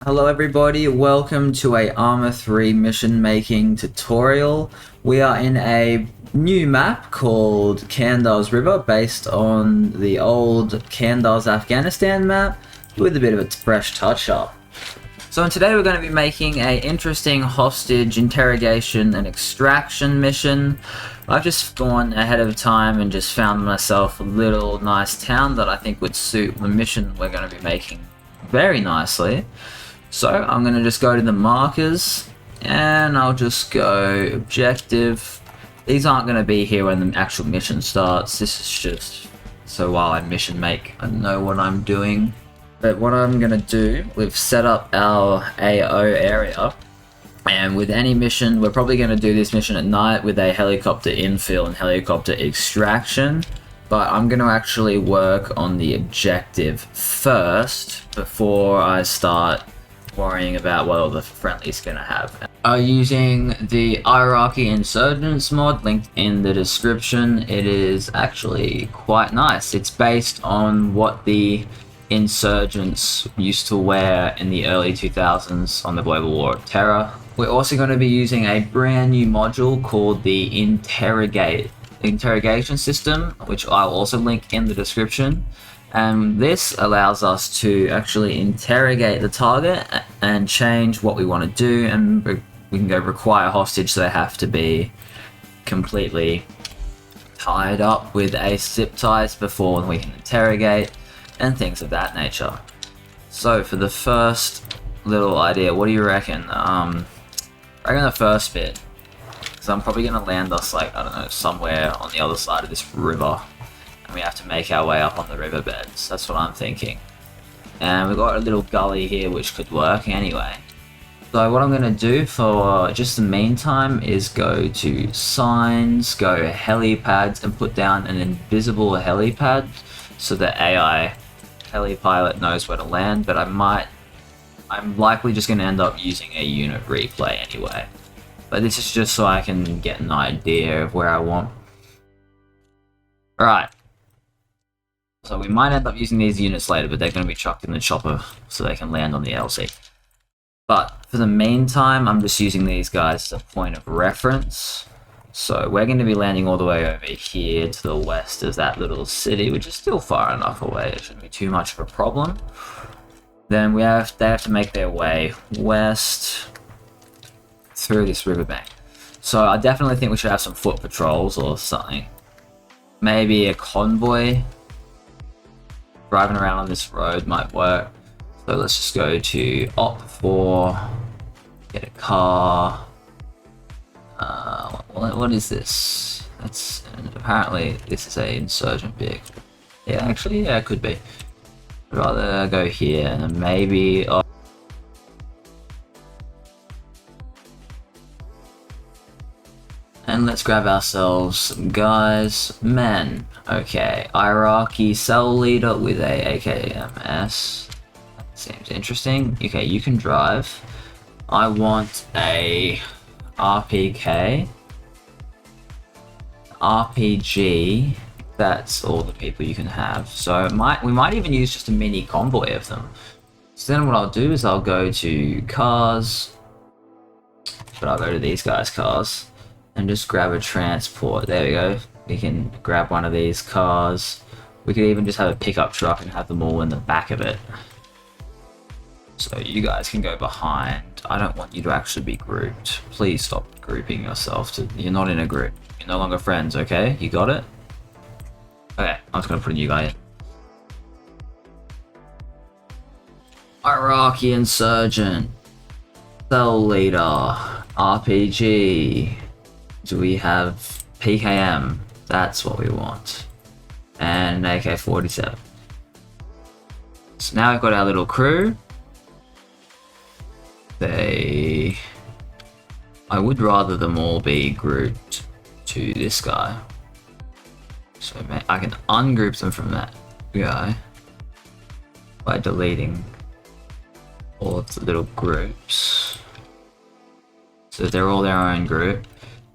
Hello everybody, welcome to a Arma 3 mission making tutorial. We are in a new map called Kandah's River based on the old Kandah's Afghanistan map with a bit of a fresh touch up. So today we're going to be making a interesting hostage interrogation and extraction mission. I've just gone ahead of time and just found myself a little nice town that I think would suit the mission we're going to be making very nicely. So I'm going to just go to the markers and I'll just go objective. These aren't going to be here when the actual mission starts. This is just so while I mission make, I know what I'm doing. But what I'm going to do, we've set up our AO area, and with any mission, we're probably going to do this mission at night with a helicopter infill and helicopter extraction. But I'm going to actually work on the objective first before I start worrying about what all the friendly's gonna have. Using the Iraqi Insurgents mod linked in the description. It is actually quite nice. It's based on what the insurgents used to wear in the early 2000s on the global war of terror. We're also going to be using a brand new module called the interrogation system, which I'll also link in the description. And this allows us to actually interrogate the target and change what we want to do, and we can go require hostage, so they have to be completely tied up with ace zip ties before we can interrogate and things of that nature. So for the first little idea, what do you reckon? I reckon the first bit, because I'm probably going to land us like, I don't know, somewhere on the other side of this river. We have to make our way up on the riverbeds. That's what I'm thinking. And we've got a little gully here which could work anyway. So what I'm going to do for just the meantime is go to signs, go helipads, and put down an invisible helipad so the AI helipilot knows where to land. But I'm likely just going to end up using a unit replay anyway. But this is just so I can get an idea of where I want. Alright. So we might end up using these units later, but they're going to be chucked in the chopper so they can land on the LC. But for the meantime, I'm just using these guys as a point of reference. So we're going to be landing all the way over here to the west of that little city, which is still far enough away. It shouldn't be too much of a problem. Then they have to make their way west through this riverbank. So I definitely think we should have some foot patrols or something. Maybe a convoy. Driving around on this road might work. So let's just go to op4, get a car. What is this? Apparently this is a insurgent vehicle. Yeah, actually, yeah, it could be. I'd rather go here and then maybe. And let's grab ourselves men. Okay, Iraqi cell leader with a AKMS. That seems interesting. Okay, you can drive. I want a RPK. RPG. That's all the people you can have. So we might even use just a mini convoy of them. So then what I'll do is I'll go to cars. But I'll go to these guys' cars. And just grab a transport. There we go. We can grab one of these cars. We could even just have a pickup truck and have them all in the back of it. So you guys can go behind. I don't want you to actually be grouped. Please stop grouping yourself. You're not in a group. You're no longer friends, okay? You got it? Okay, I'm just going to put a new guy in. Iraqi insurgent. Cell leader. RPG. Do we have PKM? That's what we want. And an AK-47. So now we've got our little crew. I would rather them all be grouped to this guy. So I can ungroup them from that guy by deleting all of the little groups. So they're all their own group.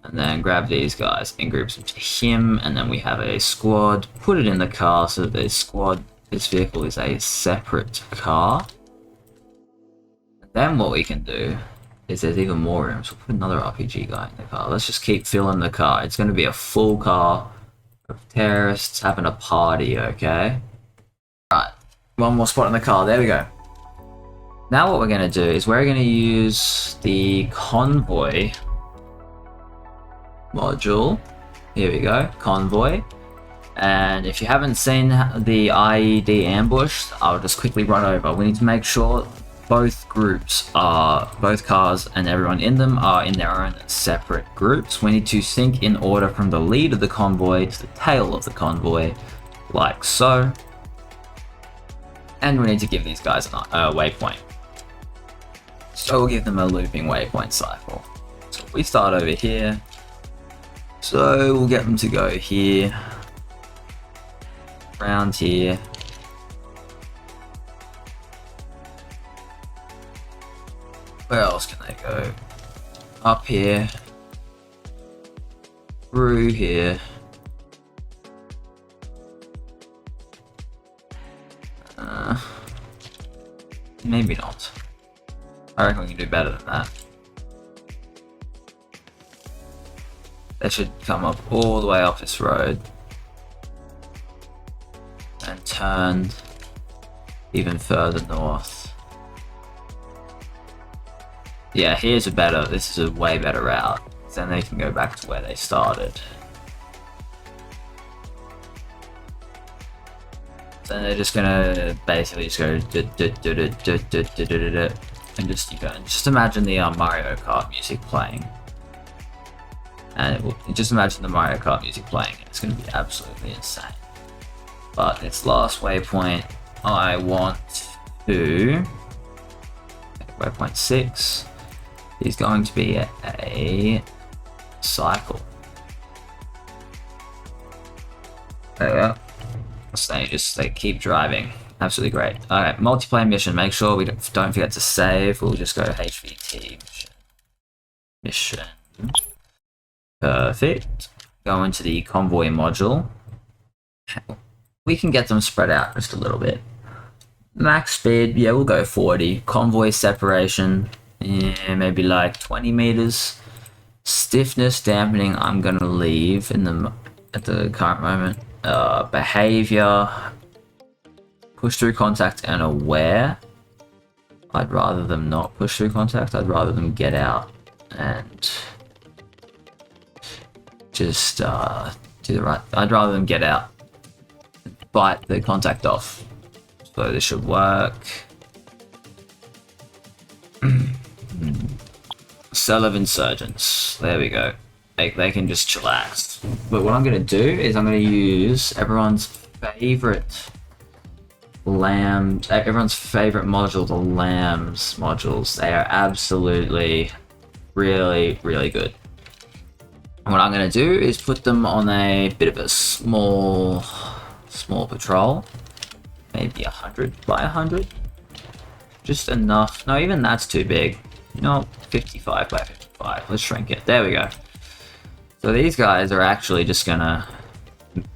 And then grab these guys and group them to him, and then we have a squad. Put it in the car so that this vehicle is a separate car. Then what we can do is there's even more rooms. We'll put another RPG guy in the car. Let's just keep filling the car. It's going to be a full car of terrorists having a party, okay? Right, one more spot in the car. There we go. Now what we're going to do is we're going to use the convoy module. Here we go, convoy. And if you haven't seen the IED ambush, I'll just quickly run over. We need to make sure both groups are, both cars and everyone in them are in their own separate groups. We need to sync in order from the lead of the convoy to the tail of the convoy, like so. And we need to give these guys a waypoint. So we'll give them a looping waypoint cycle. So we start over here. So we'll get them to go here. Around here. Where else can they go? Up here. Through here. Maybe not. I reckon we can do better than that. They should come up all the way up this road. And turn even further north. Yeah, this is a way better route. Then they can go back to where they started. So they're just gonna basically just go and just imagine the Mario Kart music playing. And just imagine the Mario Kart music playing. It's gonna be absolutely insane. But its last waypoint, I want to waypoint 6 is going to be a cycle. There we go. So they keep driving. Absolutely great. Alright, multiplayer mission. Make sure we don't forget to save. We'll just go HVT mission. Perfect. Go into the convoy module. We can get them spread out just a little bit. Max speed, yeah, we'll go 40. Convoy separation, yeah, maybe like 20 meters. Stiffness dampening, I'm gonna leave at the current moment. Behavior, push through contact and aware. I'd rather them not push through contact. I'd rather them get out and just do the right. I'd rather them get out, bite the contact off. So this should work. Cell of Insurgents. There we go. They can just chillax. But what I'm going to do is I'm going to use everyone's favorite module, the lambs modules. They are absolutely really, really good. And what I'm going to do is put them on a bit of a small patrol. Maybe 100 by 100. Just enough. No, even that's too big. No, 55 by 55. Let's shrink it. There we go. So these guys are actually just gonna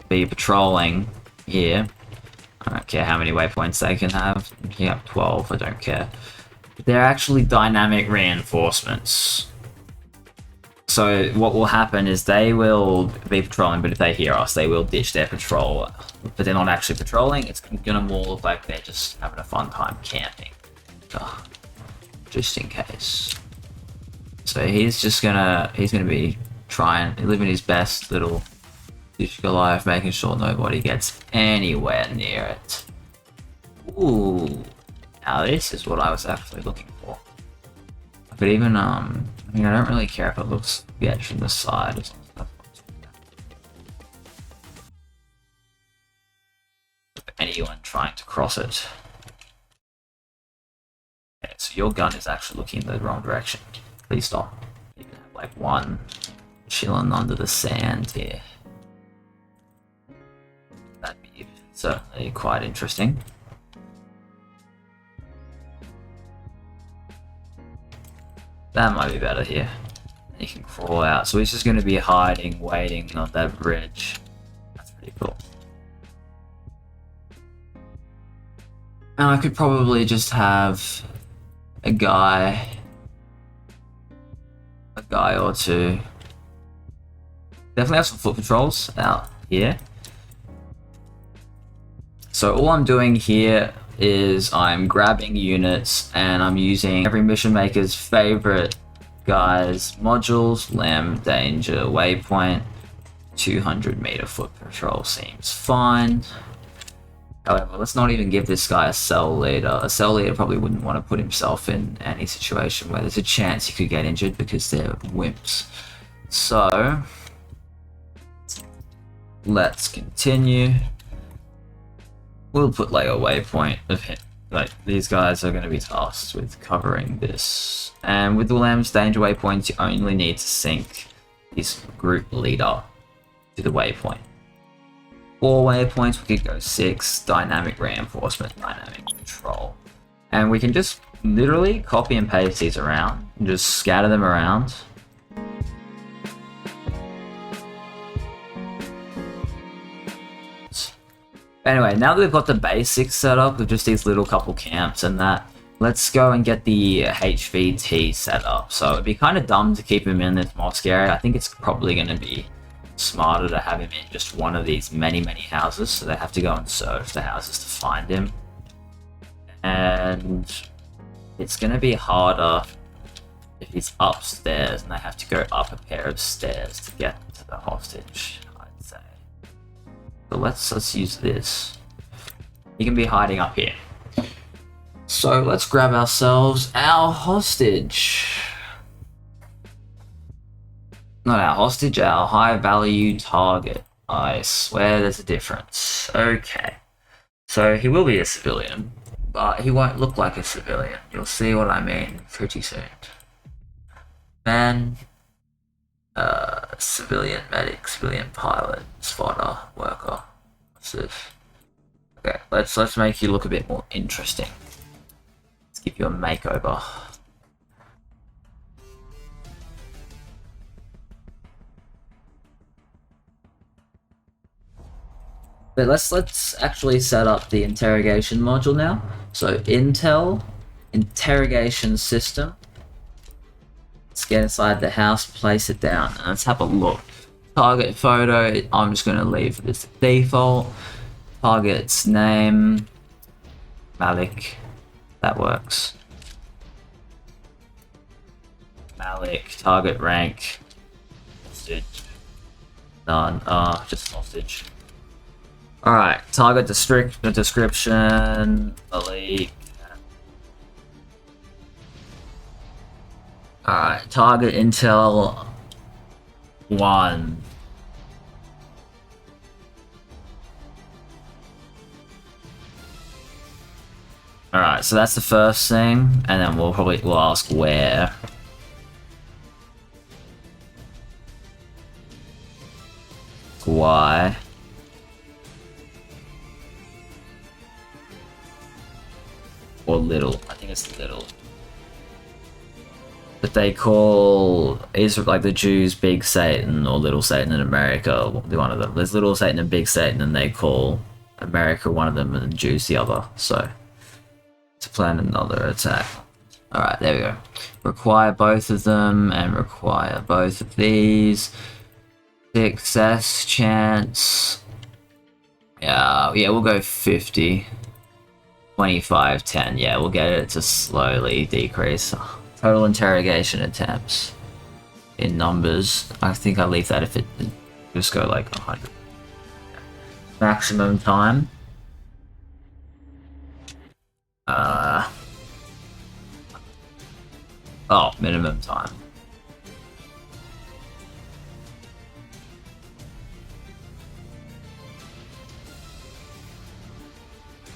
be patrolling here. I don't care how many waypoints they can have. You have 12, I don't care. But they're actually dynamic reinforcements. So what will happen is they will be patrolling, but if they hear us, they will ditch their patrol. But they're not actually patrolling. It's gonna more look like they're just having a fun time camping. Just in case. So he's gonna be living his best little difficult life, making sure nobody gets anywhere near it. Ooh, now this is what I was actually looking for. But even I mean, I don't really care if it looks yet from the side or something. Anyone trying to cross it. Okay, so your gun is actually looking in the wrong direction. Please stop. You can have like one chilling under the sand here. That'd be certainly quite interesting. That might be better here. You can crawl out. So he's just going to be hiding, waiting on that bridge. That's pretty cool. And I could probably just have a guy or two. Definitely have some foot patrols out here. So all I'm doing here is I'm grabbing units and I'm using every mission maker's favorite guys modules. Lamb, danger, waypoint, 200 meter foot patrol seems fine. However, let's not even give this guy a cell leader. A cell leader probably wouldn't want to put himself in any situation where there's a chance he could get injured because they're wimps. So let's continue. We'll put like a waypoint of him. Like, these guys are going to be tasked with covering this. And with the Lamb's danger waypoints, you only need to sync this group leader to the waypoint. 4 waypoints, we could go 6. Dynamic reinforcement, dynamic control. And we can just literally copy and paste these around and just scatter them around. Anyway, now that we've got the basics set up with just these little couple camps and that, let's go and get the HVT set up. So it'd be kind of dumb to keep him in this mosque area. I think it's probably going to be smarter to have him in just one of these many houses, so they have to go and search the houses to find him. And it's going to be harder if he's upstairs and they have to go up a pair of stairs to get to the hostage, I'd say. So let's use this. He can be hiding up here. So let's grab ourselves our hostage. Not our hostage, our high value target. I swear there's a difference. Okay. So he will be a civilian, but he won't look like a civilian. You'll see what I mean pretty soon. Man, civilian medic, civilian pilot, spotter, worker. What's this? Okay, let's make you look a bit more interesting. Let's give you a makeover. But let's actually set up the interrogation module now. So Intel, interrogation system. Let's get inside the house, place it down, and let's have a look. Target photo, I'm just going to leave this default. Target's name, Malik, that works. Malik, target rank, hostage, none, just hostage. Alright, target description, Malik. Alright, target intel 1. Alright, so that's the first thing, and then we'll ask where. Why. Or little. I think it's little. But they call Israel, like the Jews, Big Satan or Little Satan in America. One of them. There's Little Satan and Big Satan, and they call America one of them and the Jews the other. So to plan another attack. Alright, there we go. Require both of them and require both of these. Success chance. Yeah, we'll go 50. 25, 10. Yeah, we'll get it to slowly decrease. Total interrogation attempts in numbers. I think I'll leave that if it just go like 100. Maximum time. Oh, minimum time.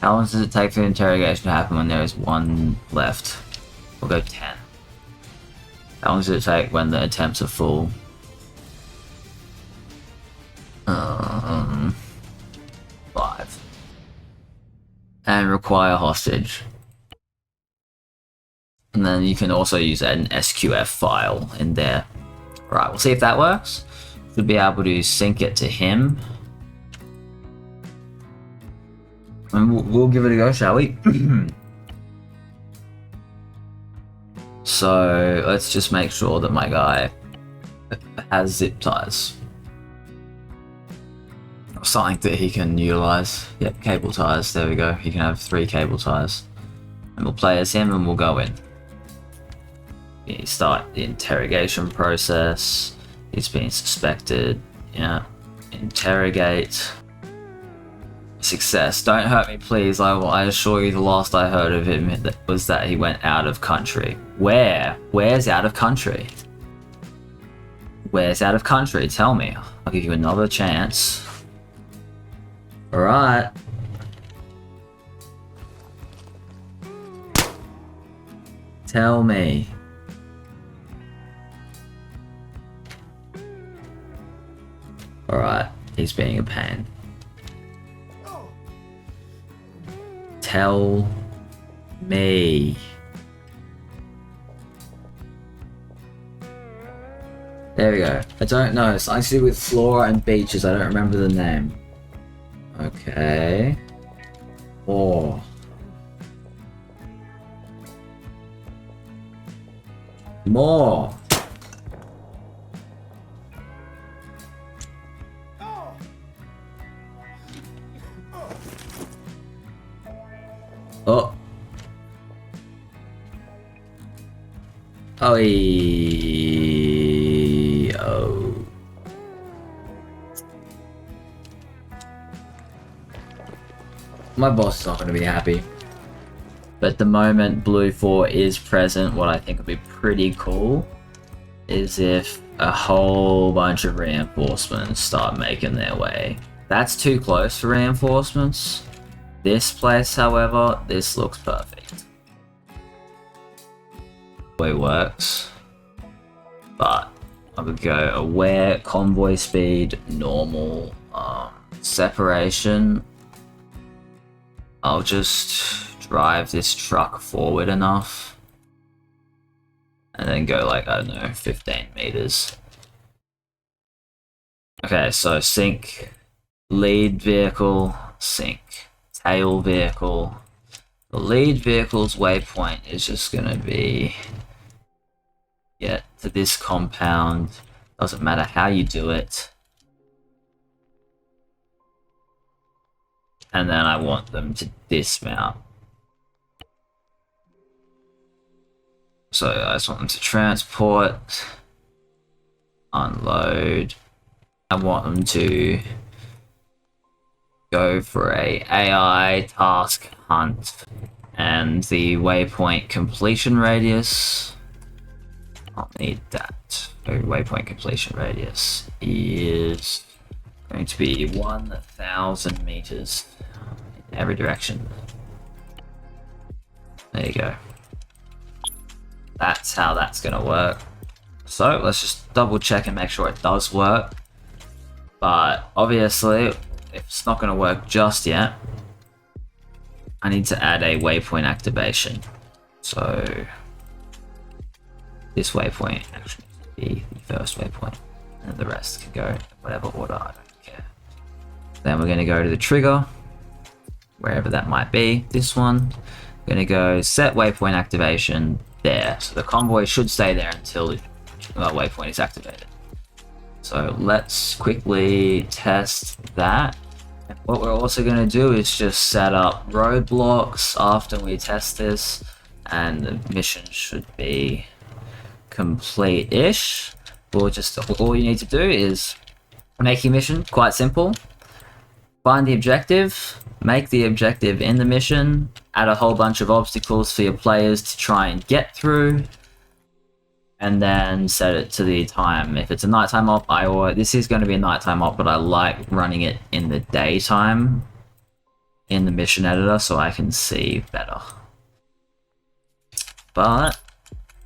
How long does it take for the interrogation to happen when there is one left? We'll go 10. How long does it take when the attempts are full? 5. And require hostage. And then you can also use an SQF file in there. Right, we'll see if that works. Should be able to sync it to him. And we'll give it a go, shall we? So let's just make sure that my guy has zip ties. Something that he can utilize. Yep, cable ties, there we go. He can have 3 cable ties. And we'll play as him and we'll go in. You start the interrogation process. He's being suspected. Yeah. Interrogate. Success. Don't hurt me, please. I assure you the last I heard of him was that he went out of country. Where? Where's out of country? Where's out of country? Tell me. I'll give you another chance. Alright. Tell me. Alright, he's being a pain. Tell me. There we go. I don't know. It's something to do with flora and beaches. I don't remember the name. Okay. Oh. More. Oh. Oh. Oh. My boss is not going to be happy. But the moment Blue 4 is present, what I think would be pretty cool is if a whole bunch of reinforcements start making their way. That's too close for reinforcements. This place, however, this looks perfect. It works. But I would go aware, convoy speed, normal, separation. I'll just drive this truck forward enough. And then go like, I don't know, 15 meters. Okay, so sync, lead vehicle, sync, tail vehicle. The lead vehicle's waypoint is just gonna be get to this compound. Doesn't matter how you do it. And then I want them to dismount. So I just want them to transport, unload. I want them to go for a AI task hunt, and the waypoint completion radius. I'll need that. So waypoint completion radius is going to be 1,000 meters in every direction. There you go. That's how that's gonna work. So let's just double check and make sure it does work. But obviously, if it's not gonna work just yet, I need to add a waypoint activation. So this waypoint actually needs to be the first waypoint, and the rest can go in whatever order, I don't care. Then we're gonna go to the trigger, wherever that might be. This one, we're gonna go set waypoint activation there. So the convoy should stay there until the waypoint is activated. So let's quickly test that. And what we're also going to do is just set up roadblocks after we test this, and the mission should be complete-ish. All you need to do is make your mission quite simple. Find the objective, make the objective in the mission, add a whole bunch of obstacles for your players to try and get through, and then set it to the time. If it's a nighttime op, this is going to be a nighttime op, but I like running it in the daytime in the mission editor so I can see better. But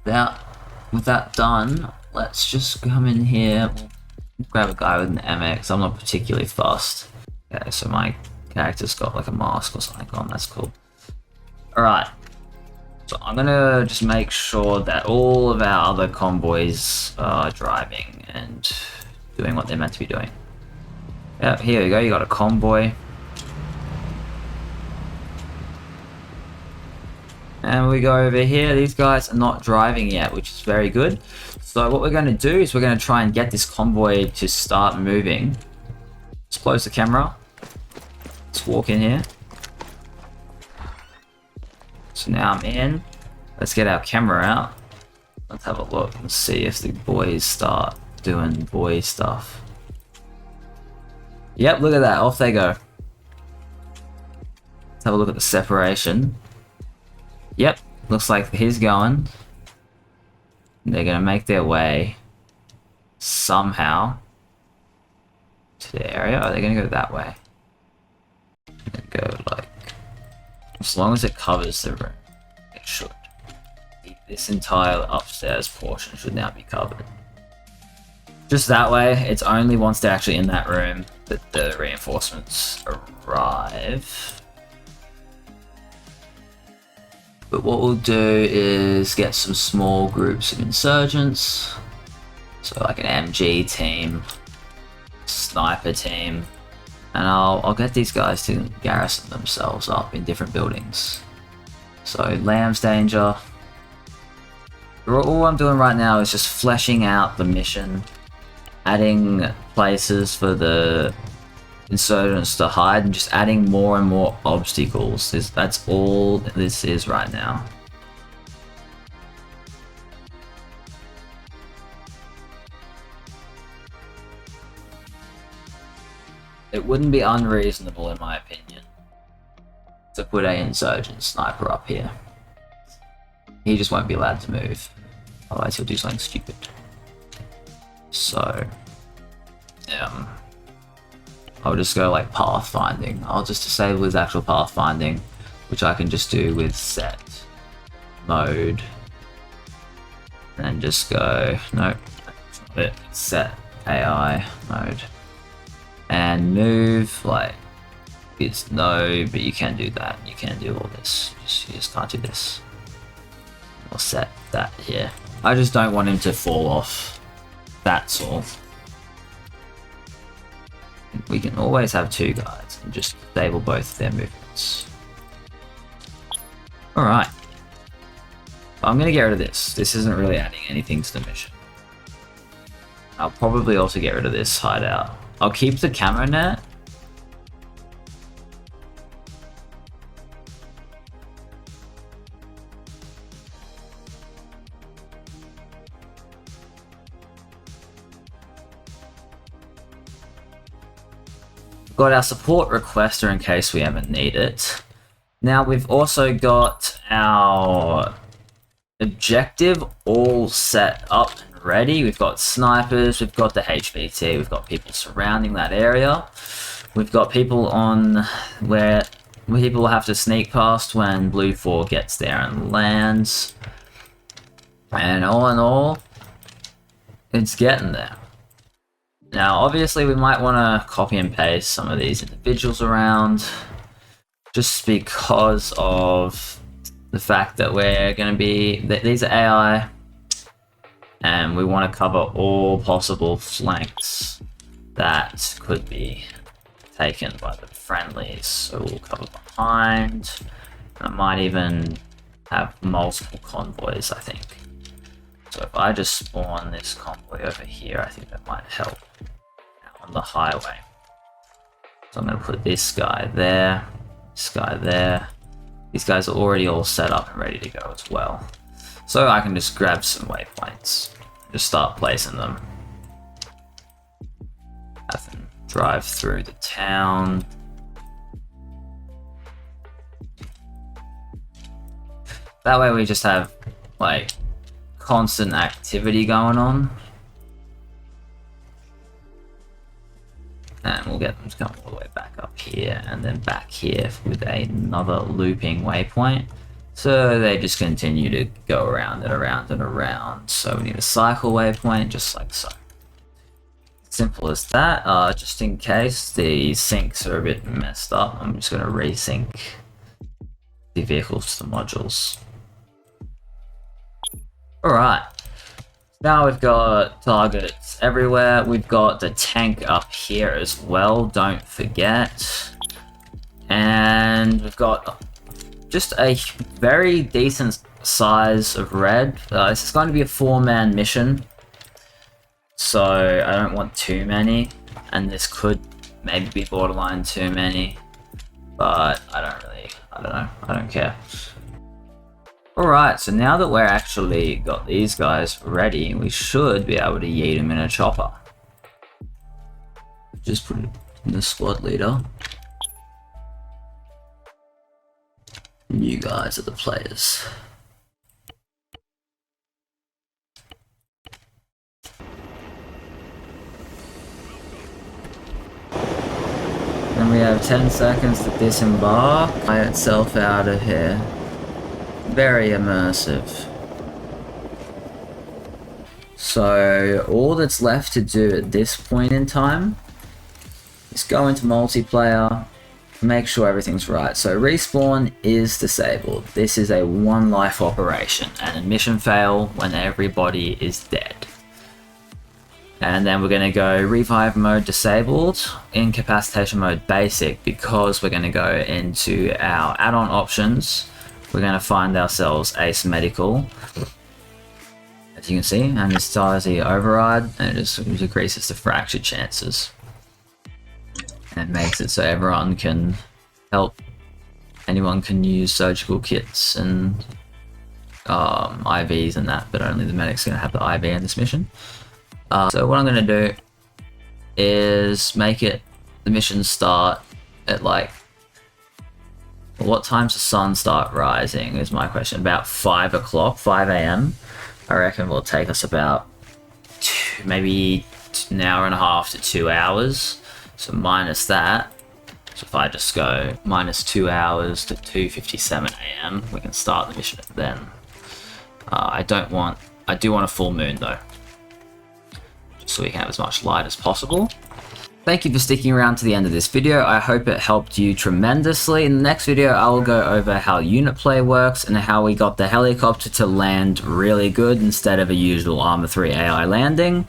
with that done, let's just come in here, we'll grab a guy with an MX. I'm not particularly fast. Okay, so my character's got like a mask or something on, that's cool. Alright, so I'm gonna just make sure that all of our other convoys are driving and doing what they're meant to be doing. Yeah, here we go, you got a convoy. And we go over here. These guys are not driving yet, which is very good. So what we're going to do is we're going to try and get this convoy to start moving. Let's close the camera. Let's walk in here. So now I'm in. Let's get our camera out. Let's have a look and see if the boys start doing boy stuff. Yep, look at that. Off they go. Let's have a look at the separation. Yep, looks like he's going. They're gonna make their way somehow to the area. Are they gonna go that way? Go like, as long as it covers the room, it should. This entire upstairs portion should now be covered. Just that way, it's only once they're actually in that room that the reinforcements arrive. But what we'll do is get some small groups of insurgents. So like an MG team, sniper team, and I'll get these guys to garrison themselves up in different buildings. So Lamb's Danger. All I'm doing right now is just fleshing out the mission, adding places for the insurgents to hide, and just adding more and more obstacles. That's all this is right now. It wouldn't be unreasonable, in my opinion, to put an insurgent sniper up here. He just won't be allowed to move, otherwise he'll do something stupid. So, I'll just go like pathfinding. I'll just disable his actual pathfinding, which I can just do with set mode. And just go, nope, that's not it. Set AI mode. And move, like, it's no, but you can do that. You can do all this. You just can't do this. I'll set that here. I just don't want him to fall off. That's all. We can always have two guys and just disable both their movements. Alright. I'm gonna get rid of this. This isn't really adding anything to the mission. I'll probably also get rid of this hideout. I'll keep the camo net. Got our support requester in case we ever need it. Now we've also got our objective all set up and ready. We've got snipers, we've got the HVT, we've got people surrounding that area. We've got people on where people will have to sneak past when Blue 4 gets there and lands. And all in all, it's getting there. Now, obviously, we might want to copy and paste some of these individuals around, just because of the fact that we're going to be, these are AI, and we want to cover all possible flanks that could be taken by the friendlies. So we'll cover behind. I might even have multiple convoys, I think. So if I just spawn this convoy over here, I think that might help on the highway. So I'm going to put this guy there, this guy there. These guys are already all set up and ready to go as well. So I can just grab some waypoints, just start placing them. Have them drive through the town. That way we just have like constant activity going on. And we'll get them to come all the way back up here and then back here with another looping waypoint. So they just continue to go around and around and around. So we need a cycle waypoint just like so. Simple as that. Just in case the syncs are a bit messed up, I'm just going to resync the vehicles to the modules. Alright, now we've got targets everywhere. We've got the tank up here as well, don't forget. And we've got just a very decent size of red. This is going to be a 4-man mission, so I don't want too many, and this could maybe be borderline too many, but I don't know, I don't care. Alright, so now that we're actually got these guys ready, we should be able to yeet them in a chopper. Just put it in the squad leader. You guys are the players. And we have 10 seconds to disembark. Fly itself out of here. Very immersive. So all that's left to do at this point in time is go into multiplayer, make sure everything's right. So respawn is disabled. This is a 1-life operation and a mission fail when everybody is dead. And then we're going to go revive mode disabled, incapacitation mode basic, because we're going to go into our add-on options. We're going to find ourselves ace medical, as you can see, and this does the override, and it just decreases the fracture chances. And it makes it so everyone can help, anyone can use surgical kits and IVs and that, but only the medic's going to have the IV in this mission. So what I'm going to do is make it the mission start at like, what time's the sun start rising is my question. About 5 o'clock, 5 AM. I reckon will take us about maybe an hour and a half to 2 hours. So minus that. So if I just go minus 2 hours to 2:57 AM, we can start the mission then. I do want a full moon though, just so we can have as much light as possible. Thank you for sticking around to the end of this video. I hope it helped you tremendously. In the next video, I will go over how unit play works and how we got the helicopter to land really good instead of a usual Arma 3 AI landing.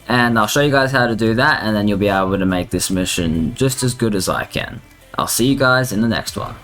And I'll show you guys how to do that, and then you'll be able to make this mission just as good as I can. I'll see you guys in the next one.